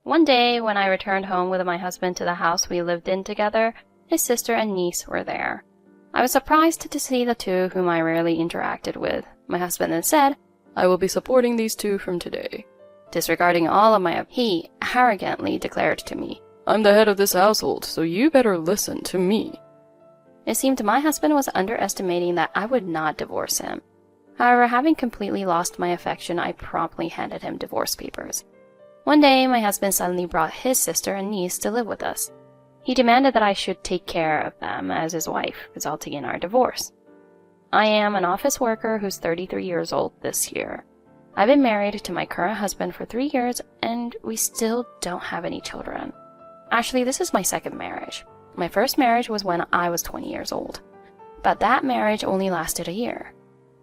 One day, when I returned home with my husband to the house we lived in together, his sister and niece were there. I was surprised to see the two whom I rarely interacted with. My husband then said, "I will be supporting these two from today." Disregarding all of my he arrogantly declared to me, "I'm the head of this household, so you better listen to me." It seemed my husband was underestimating that I would not divorce him. However, having completely lost my affection, I promptly handed him divorce papers. One day, my husband suddenly brought his sister and niece to live with us. He demanded that I should take care of them as his wife, resulting in our divorce. I am an office worker who's 33 years old this year. I've been married to my current husband for 3 years, and we still don't have any children. Actually, this is my second marriage. My first marriage was when I was 20 years old, but that marriage only lasted a year.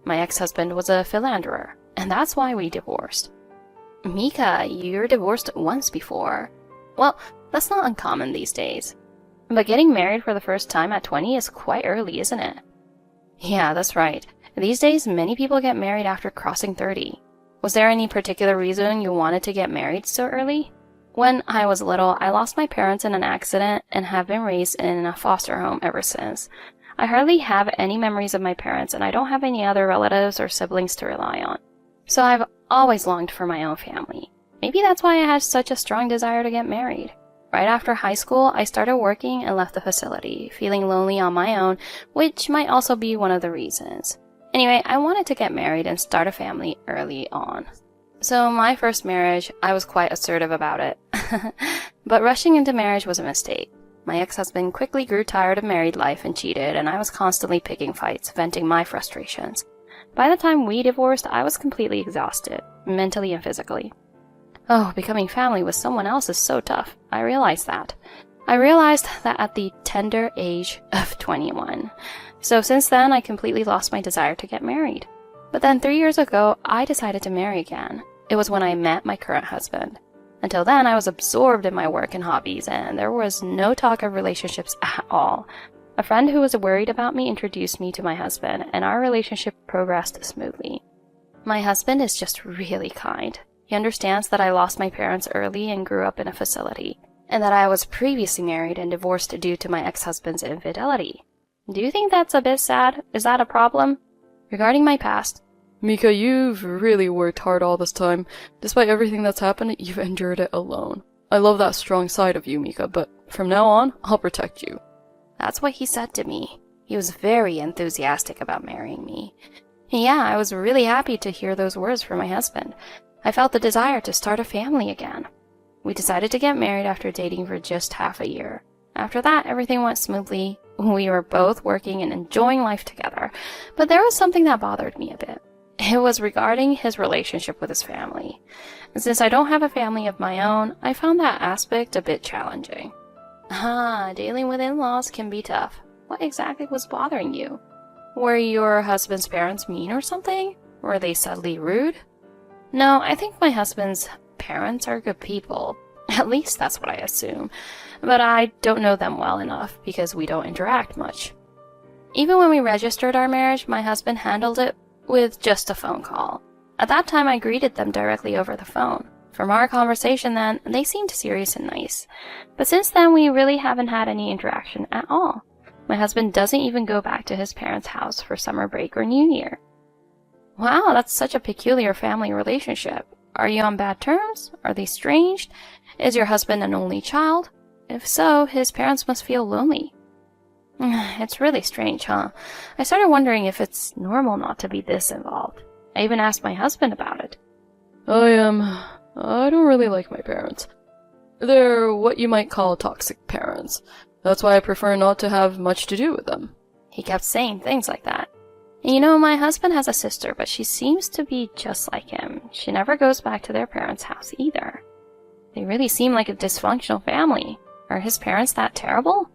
My ex-husband was a philanderer, and that's why we divorced. Mika, you're divorced once before. Well, that's not uncommon these days. But getting married for the first time at 20 is quite early, isn't it? Yeah, that's right. These days, many people get married after crossing 30. Was there any particular reason you wanted to get married so early? When I was little, I lost my parents in an accident and have been raised in a foster home ever since. I hardly have any memories of my parents, and I don't have any other relatives or siblings to rely on. So I've always longed for my own family. Maybe that's why I had such a strong desire to get married. Right after high school, I started working and left the facility, feeling lonely on my own, which might also be one of the reasons. Anyway, I wanted to get married and start a family early on. So my first marriage, I was quite assertive about it. But rushing into marriage was a mistake. My ex-husband quickly grew tired of married life and cheated, and I was constantly picking fights, venting my frustrations. By the time we divorced, I was completely exhausted, mentally and physically. Oh, becoming family with someone else is so tough. I realized that. At the tender age of 21. So since then, I completely lost my desire to get married. But then 3 years ago, I decided to marry again. It was when I met my current husband. Until then, I was absorbed in my work and hobbies, and there was no talk of relationships at all. A friend who was worried about me introduced me to my husband, and our relationship progressed smoothly. My husband is just really kind. He understands that I lost my parents early and grew up in a facility, and that I was previously married and divorced due to my ex-husband's infidelity. Do you think that's a bit sad? Is that a problem? Regarding my past, Mika, you've really worked hard all this time. Despite everything that's happened, you've endured it alone. I love that strong side of you, Mika, but from now on, I'll protect you. That's what he said to me. He was very enthusiastic about marrying me. Yeah, I was really happy to hear those words from my husband. I felt the desire to start a family again. We decided to get married after dating for just half a year. After that, everything went smoothly. We were both working and enjoying life together, but there was something that bothered me a bit. It was regarding his relationship with his family. And since I don't have a family of my own, I found that aspect a bit challenging. Dealing with in-laws can be tough. What exactly was bothering you? Were your husband's parents mean or something? Were they subtly rude? No, I think my husband's parents are good people. At least that's what I assume. But I don't know them well enough because we don't interact much. Even when we registered our marriage, my husband handled it with just a phone call. At that time, I greeted them directly over the phone. From our conversation then, they seemed serious and nice. But since then, we really haven't had any interaction at all. My husband doesn't even go back to his parents' house for summer break or New Year. Wow, that's such a peculiar family relationship. Are you on bad terms? Are they estranged? Is your husband an only child? If so, his parents must feel lonely. It's really strange, huh? I started wondering if it's normal not to be this involved. I even asked my husband about it. I don't really like my parents. They're what you might call toxic parents. That's why I prefer not to have much to do with them. He kept saying things like that. And you know, my husband has a sister, but she seems to be just like him. She never goes back to their parents' house either. They really seem like a dysfunctional family. Are his parents that terrible?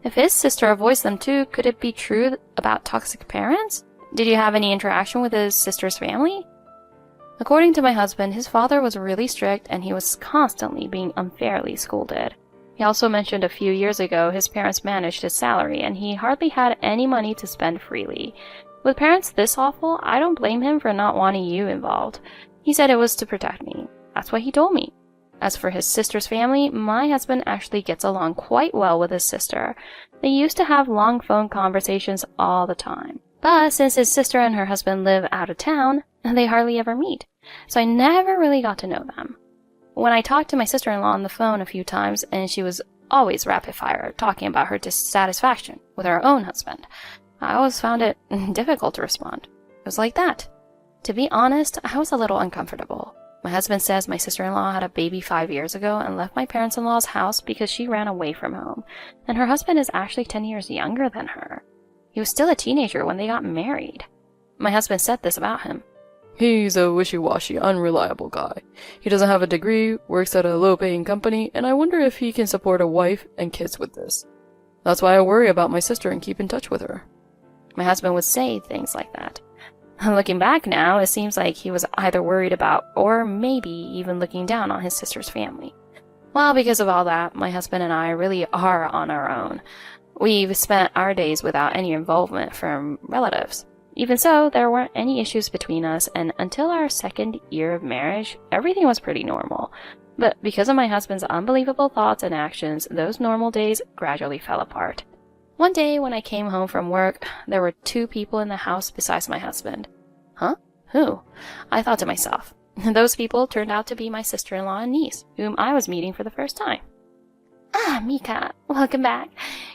If his sister avoids them too, could it be true about toxic parents? Did you have any interaction with his sister's family? According to my husband, his father was really strict and he was constantly being unfairly scolded. He also mentioned a few years ago his parents managed his salary and he hardly had any money to spend freely. With parents this awful, I don't blame him for not wanting you involved. He said it was to protect me. That's what he told me. As for his sister's family, my husband actually gets along quite well with his sister. They used to have long phone conversations all the time. But since his sister and her husband live out of town, they hardly ever meet, so I never really got to know them. When I talked to my sister-in-law on the phone a few times, and she was always rapid-fire, talking about her dissatisfaction with her own husband, I always found it difficult to respond. It was like that. To be honest, I was a little uncomfortable. My husband says my sister-in-law had a baby 5 years ago and left my parents-in-law's house because she ran away from home, and her husband is actually 10 years younger than her. He was still a teenager when they got married. My husband said this about him. He's a wishy-washy, unreliable guy. He doesn't have a degree, works at a low-paying company, and I wonder if he can support a wife and kids with this. That's why I worry about my sister and keep in touch with her. My husband would say things like that. Looking back now, it seems like he was either worried about or maybe even looking down on his sister's family. Well, because of all that, my husband and I really are on our own. We've spent our days without any involvement from relatives. Even so, there weren't any issues between us, and until our 2nd year of marriage, everything was pretty normal. But because of my husband's unbelievable thoughts and actions, those normal days gradually fell apart. One day when I came home from work, there were 2 people in the house besides my husband. Huh? Who? I thought to myself. Those people turned out to be my sister-in-law and niece, whom I was meeting for the first time. Ah, Mika, welcome back.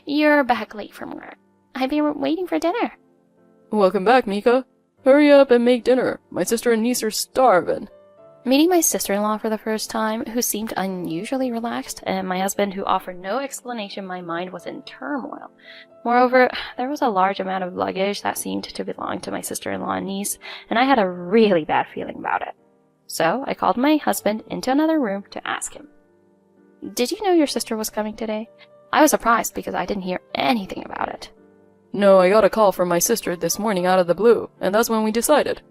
You're back late from work. I've been waiting for dinner. Welcome back, Mika. Hurry up and make dinner. My sister and niece are starving. Meeting my sister-in-law for the first time, who seemed unusually relaxed, and my husband, who offered no explanation, my mind was in turmoil. Moreover, there was a large amount of luggage that seemed to belong to my sister-in-law and niece, and I had a really bad feeling about it. So I called my husband into another room to ask him. Did you know your sister was coming today? I was surprised because I didn't hear anything about it. No, I got a call from my sister this morning out of the blue, and that's when we decided.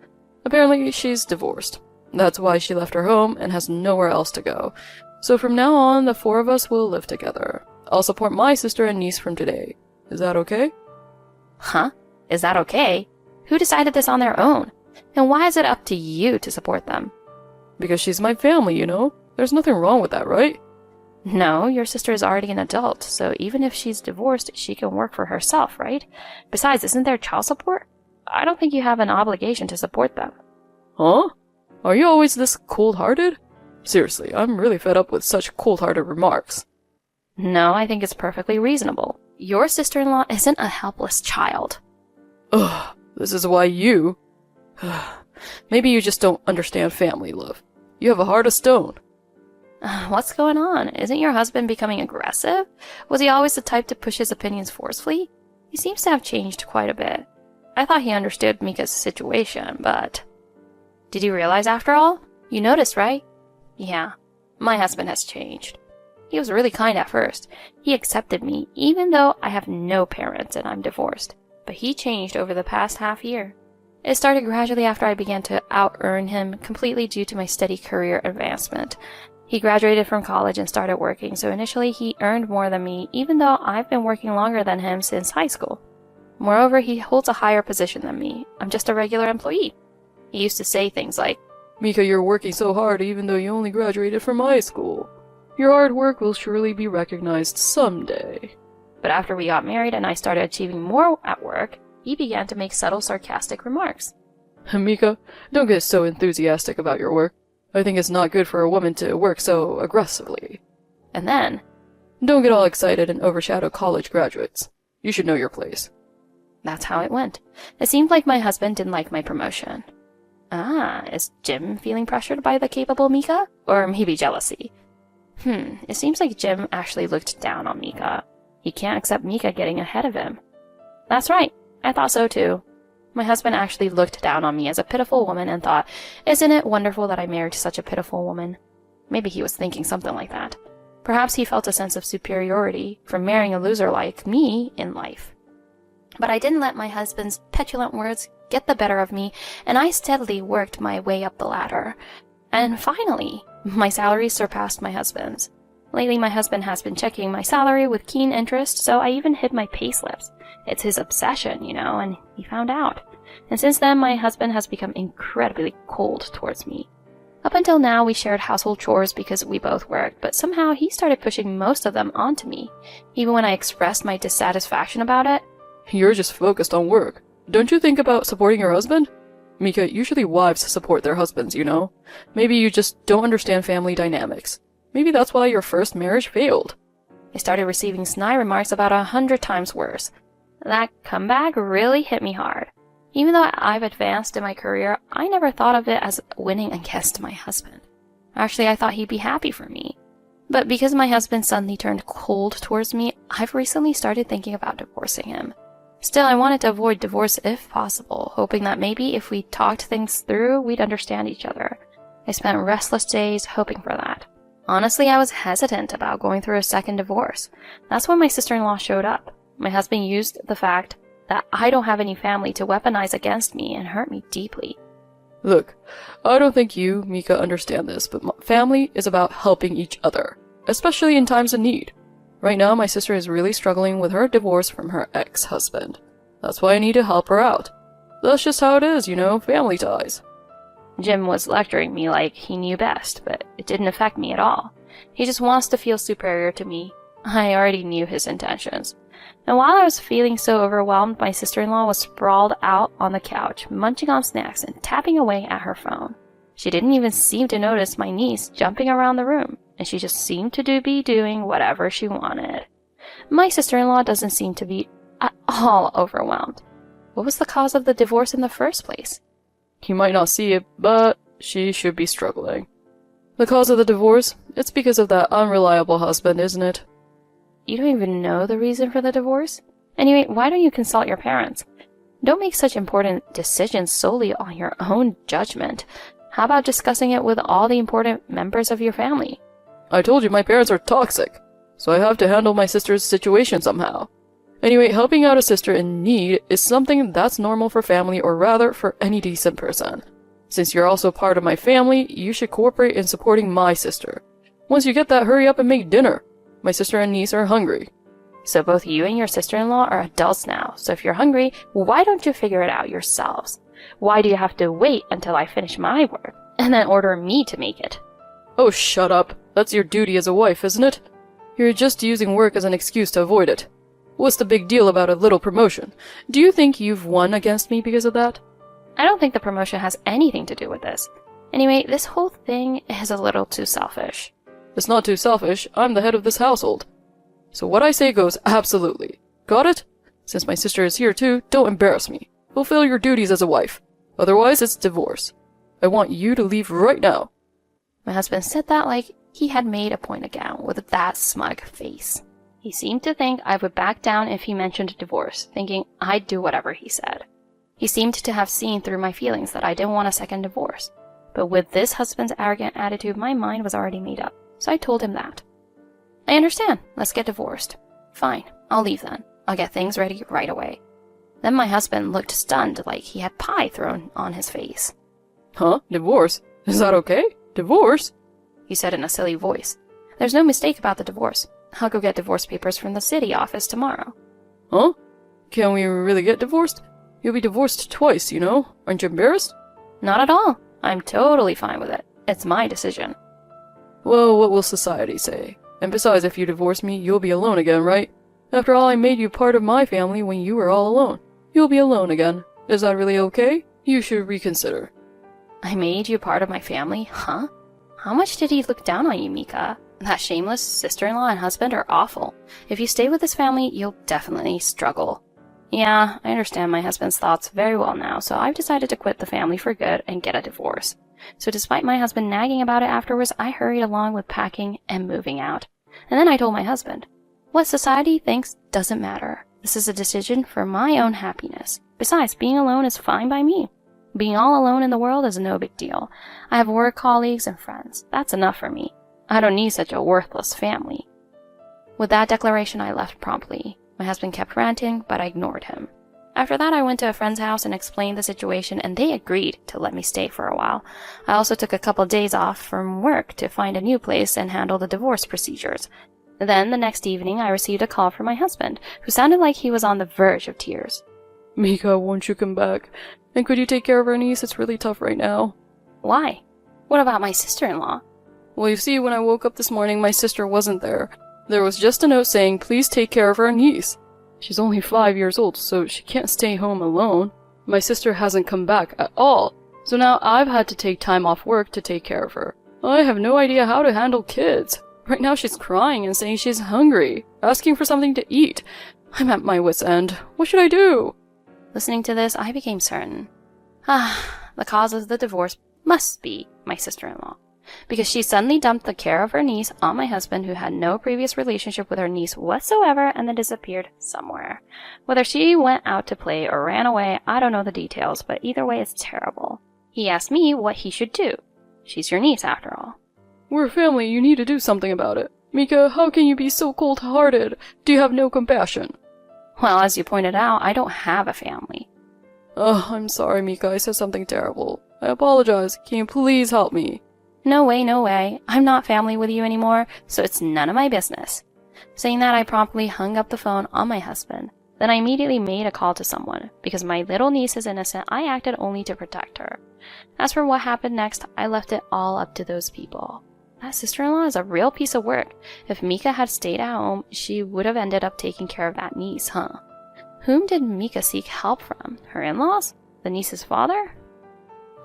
Apparently, she's divorced. That's why she left her home and has nowhere else to go. So from now on, the 4 of us will live together. I'll support my sister and niece from today. Is that okay? Huh? Is that okay? Who decided this on their own? And why is it up to you to support them? Because she's my family, you know? There's nothing wrong with that, right? No, your sister is already an adult, so even if she's divorced, she can work for herself, right? Besides, isn't there child support? I don't think you have an obligation to support them. Huh? Are you always this cold-hearted? Seriously, I'm really fed up with such cold-hearted remarks. No, I think it's perfectly reasonable. Your sister-in-law isn't a helpless child. Ugh, this is why you... Maybe you just don't understand family love. You have a heart of stone. What's going on? Isn't your husband becoming aggressive? Was he always the type to push his opinions forcefully? He seems to have changed quite a bit. I thought he understood Mika's situation, but... Did you realize after all? You noticed, right? Yeah, my husband has changed. He was really kind at first. He accepted me, even though I have no parents and I'm divorced. But he changed over the past half year. It started gradually after I began to out-earn him completely due to my steady career advancement. He graduated from college and started working, so initially he earned more than me, even though I've been working longer than him since high school. Moreover, he holds a higher position than me. I'm just a regular employee. He used to say things like, Mika, you're working so hard even though you only graduated from high school. Your hard work will surely be recognized someday. But after we got married and I started achieving more at work, he began to make subtle sarcastic remarks. Mika, don't get so enthusiastic about your work. I think it's not good for a woman to work so aggressively. And then, don't get all excited and overshadow college graduates. You should know your place. That's how it went. It seemed like my husband didn't like my promotion. Ah, is Jim feeling pressured by the capable Mika? Or maybe jealousy? It seems like Jim actually looked down on Mika. He can't accept Mika getting ahead of him. That's right, I thought so too. My husband actually looked down on me as a pitiful woman and thought, isn't it wonderful that I married such a pitiful woman? Maybe he was thinking something like that. Perhaps he felt a sense of superiority from marrying a loser like me in life. But I didn't let my husband's petulant words get the better of me, and I steadily worked my way up the ladder. And finally, my salary surpassed my husband's. Lately, my husband has been checking my salary with keen interest, so I even hid my payslips. It's his obsession, you know, and he found out. And since then, my husband has become incredibly cold towards me. Up until now, we shared household chores because we both worked, but somehow he started pushing most of them onto me, even when I expressed my dissatisfaction about it. You're just focused on work. Don't you think about supporting your husband? Mika, usually wives support their husbands, you know? Maybe you just don't understand family dynamics. Maybe that's why your first marriage failed. I started receiving snide remarks about 100 times worse. That comeback really hit me hard. Even though I've advanced in my career, I never thought of it as winning against my husband. Actually, I thought he'd be happy for me. But because my husband suddenly turned cold towards me, I've recently started thinking about divorcing him. Still, I wanted to avoid divorce if possible, hoping that maybe if we talked things through, we'd understand each other. I spent restless days hoping for that. Honestly, I was hesitant about going through a second divorce. That's when my sister-in-law showed up. My husband used the fact that I don't have any family to weaponize against me and hurt me deeply. Look, I don't think you, Mika, understand this, but family is about helping each other, especially in times of need. Right now, my sister is really struggling with her divorce from her ex-husband. That's why I need to help her out. That's just how it is, you know, family ties. Jim was lecturing me like he knew best, but it didn't affect me at all. He just wants to feel superior to me. I already knew his intentions. And while I was feeling so overwhelmed, my sister-in-law was sprawled out on the couch, munching on snacks and tapping away at her phone. She didn't even seem to notice my niece jumping around the room, and she just seemed to be doing whatever she wanted. My sister-in-law doesn't seem to be at all overwhelmed. What was the cause of the divorce in the first place? You might not see it, but she should be struggling. The cause of the divorce? It's because of that unreliable husband, isn't it? You don't even know the reason for the divorce? Anyway, why don't you consult your parents? Don't make such important decisions solely on your own judgment. How about discussing it with all the important members of your family? I told you my parents are toxic, so I have to handle my sister's situation somehow. Anyway, helping out a sister in need is something that's normal for family, or rather for any decent person. Since you're also part of my family, you should cooperate in supporting my sister. Once you get that, hurry up and make dinner. My sister and niece are hungry. So both you and your sister-in-law are adults now, so if you're hungry, why don't you figure it out yourselves? Why do you have to wait until I finish my work, and then order me to make it? Oh, shut up. That's your duty as a wife, isn't it? You're just using work as an excuse to avoid it. What's the big deal about a little promotion? Do you think you've won against me because of that? I don't think the promotion has anything to do with this. Anyway, this whole thing is a little too selfish. It's not too selfish. I'm the head of this household. So what I say goes absolutely. Got it? Since my sister is here too, don't embarrass me. Fulfill your duties as a wife. Otherwise, it's divorce. I want you to leave right now. My husband said that like he had made a point again, with that smug face. He seemed to think I would back down if he mentioned divorce, thinking I'd do whatever he said. He seemed to have seen through my feelings that I didn't want a second divorce. But with this husband's arrogant attitude, my mind was already made up, so I told him that. I understand. Let's get divorced. Fine, I'll leave then. I'll get things ready right away. Then my husband looked stunned, like he had pie thrown on his face. Huh? Divorce? Is that okay? Divorce? He said in a silly voice. There's no mistake about the divorce. I'll go get divorce papers from the city office tomorrow. Huh? Can we really get divorced? You'll be divorced twice, you know? Aren't you embarrassed? Not at all. I'm totally fine with it. It's my decision. Well, what will society say? And besides, if you divorce me, you'll be alone again, right? After all, I made you part of my family when you were all alone. You'll be alone again. Is that really okay? You should reconsider. I made you part of my family? Huh? How much did he look down on you, Mika? That shameless sister-in-law and husband are awful. If you stay with this family, you'll definitely struggle. Yeah, I understand my husband's thoughts very well now, so I've decided to quit the family for good and get a divorce. So despite my husband nagging about it afterwards, I hurried along with packing and moving out. And then I told my husband, what society thinks doesn't matter. This is a decision for my own happiness. Besides, being alone is fine by me. Being all alone in the world is no big deal. I have work colleagues and friends. That's enough for me. I don't need such a worthless family. With that declaration, I left promptly. My husband kept ranting, but I ignored him. After that, I went to a friend's house and explained the situation, and they agreed to let me stay for a while. I also took a couple days off from work to find a new place and handle the divorce procedures. Then, the next evening, I received a call from my husband, who sounded like he was on the verge of tears. Mika, won't you come back? And could you take care of our niece? It's really tough right now. Why? What about my sister-in-law? Well, you see, when I woke up this morning, my sister wasn't there. There was just a note saying, please take care of our niece. She's only 5 years old, so she can't stay home alone. My sister hasn't come back at all, so now I've had to take time off work to take care of her. I have no idea how to handle kids. Right now she's crying and saying she's hungry, asking for something to eat. I'm at my wit's end. What should I do? Listening to this, I became certain. The cause of the divorce must be my sister-in-law, because she suddenly dumped the care of her niece on my husband, who had no previous relationship with her niece whatsoever, and then disappeared somewhere. Whether she went out to play or ran away, I don't know the details, but either way it's terrible. He asked me what he should do. She's your niece, after all. We're family, you need to do something about it. Mika, how can you be so cold-hearted? Do you have no compassion? Well, as you pointed out, I don't have a family. Oh, I'm sorry, Mika, I said something terrible. I apologize. Can you please help me? No way, no way. I'm not family with you anymore, so it's none of my business. Saying that, I promptly hung up the phone on my husband. Then I immediately made a call to someone. Because my little niece is innocent, I acted only to protect her. As for what happened next, I left it all up to those people. That sister-in-law is a real piece of work. If Mika had stayed at home, she would have ended up taking care of that niece, huh? Whom did Mika seek help from? Her in-laws? The niece's father?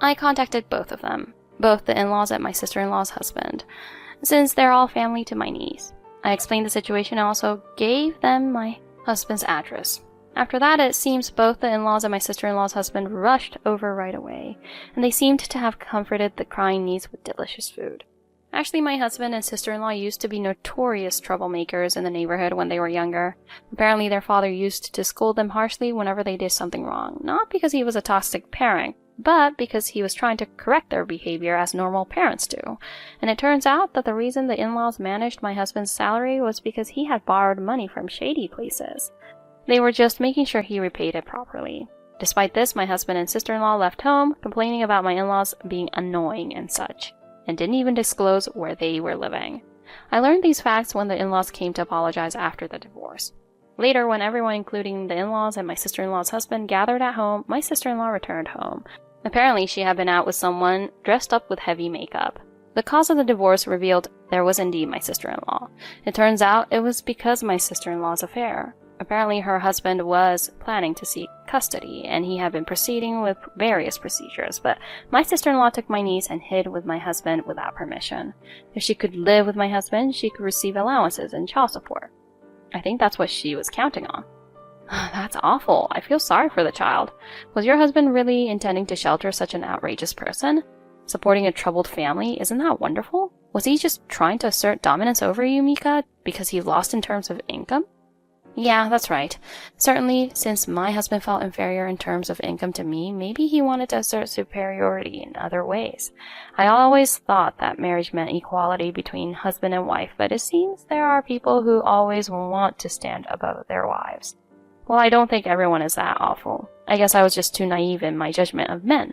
I contacted both of them. Both the in-laws and my sister-in-law's husband, since they're all family to my niece. I explained the situation and also gave them my husband's address. After that, it seems both the in-laws and my sister-in-law's husband rushed over right away, and they seemed to have comforted the crying niece with delicious food. Actually, my husband and sister-in-law used to be notorious troublemakers in the neighborhood when they were younger. Apparently, their father used to scold them harshly whenever they did something wrong, not because he was a toxic parent, but because he was trying to correct their behavior as normal parents do. And it turns out that the reason the in-laws managed my husband's salary was because he had borrowed money from shady places. They were just making sure he repaid it properly. Despite this, my husband and sister-in-law left home, complaining about my in-laws being annoying and such, and didn't even disclose where they were living. I learned these facts when the in-laws came to apologize after the divorce. Later, when everyone, including the in-laws and my sister-in-law's husband, gathered at home, my sister-in-law returned home. Apparently, she had been out with someone dressed up with heavy makeup. The cause of the divorce revealed there was indeed my sister-in-law. It turns out it was because of my sister-in-law's affair. Apparently, her husband was planning to seek custody, and he had been proceeding with various procedures, but my sister-in-law took my niece and hid with my husband without permission. If she could live with my husband, she could receive allowances and child support. I think that's what she was counting on. That's awful. I feel sorry for the child. Was your husband really intending to shelter such an outrageous person? Supporting a troubled family, isn't that wonderful? Was he just trying to assert dominance over you, Mika, because he lost in terms of income? Yeah, that's right. Certainly, since my husband felt inferior in terms of income to me, maybe he wanted to assert superiority in other ways. I always thought that marriage meant equality between husband and wife, but it seems there are people who always want to stand above their wives. Well, I don't think everyone is that awful. I guess I was just too naive in my judgment of men.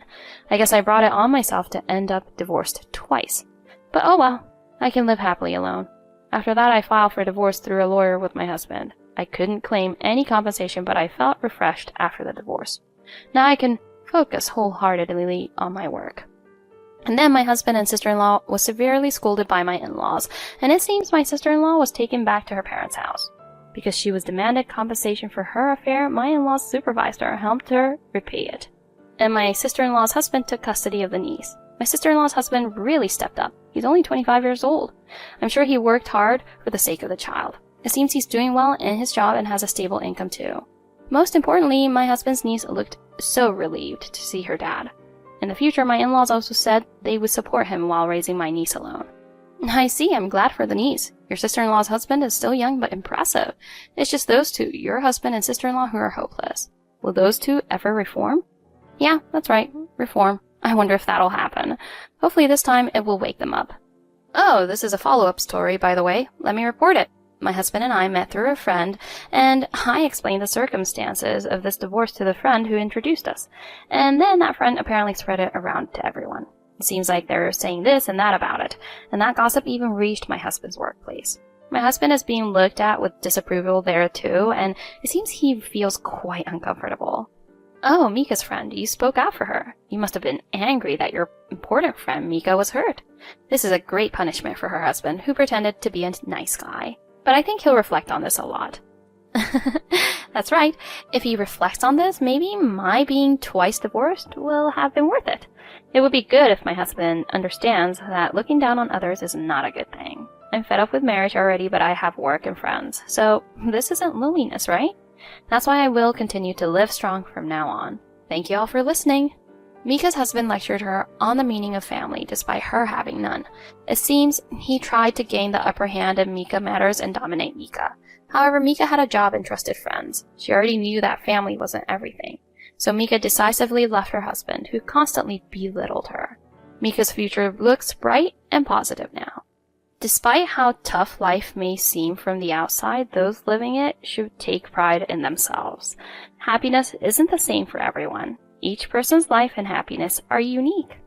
I guess I brought it on myself to end up divorced twice. But oh well, I can live happily alone. After that, I filed for divorce through a lawyer with my husband. I couldn't claim any compensation, but I felt refreshed after the divorce. Now I can focus wholeheartedly on my work. And then my husband and sister-in-law was severely scolded by my in-laws, and it seems my sister-in-law was taken back to her parents' house. Because she was demanded compensation for her affair, my in-laws supervised her and helped her repay it. And my sister-in-law's husband took custody of the niece. My sister-in-law's husband really stepped up. He's only 25 years old. I'm sure he worked hard for the sake of the child. It seems he's doing well in his job and has a stable income too. Most importantly, my husband's niece looked so relieved to see her dad. In the future, my in-laws also said they would support him while raising my niece alone. I see, I'm glad for the niece. Your sister-in-law's husband is still young but impressive. It's just those two, your husband and sister-in-law, who are hopeless. Will those two ever reform? Yeah, that's right, reform. I wonder if that'll happen. Hopefully this time it will wake them up. Oh, this is a follow-up story, by the way. Let me report it. My husband and I met through a friend, and I explained the circumstances of this divorce to the friend who introduced us. And then that friend apparently spread it around to everyone. It seems like they're saying this and that about it, and that gossip even reached my husband's workplace. My husband is being looked at with disapproval there too, and it seems he feels quite uncomfortable. Oh, Mika's friend, you spoke out for her. You must have been angry that your important friend Mika was hurt. This is a great punishment for her husband, who pretended to be a nice guy. But I think he'll reflect on this a lot. That's right. If he reflects on this, maybe my being twice divorced will have been worth it. It would be good if my husband understands that looking down on others is not a good thing. I'm fed up with marriage already, but I have work and friends. So this isn't loneliness, right? That's why I will continue to live strong from now on. Thank you all for listening. Mika's husband lectured her on the meaning of family despite her having none. It seems he tried to gain the upper hand in Mika matters and dominate Mika. However, Mika had a job and trusted friends. She already knew that family wasn't everything. So Mika decisively left her husband, who constantly belittled her. Mika's future looks bright and positive now. Despite how tough life may seem from the outside, those living it should take pride in themselves. Happiness isn't the same for everyone. Each person's life and happiness are unique.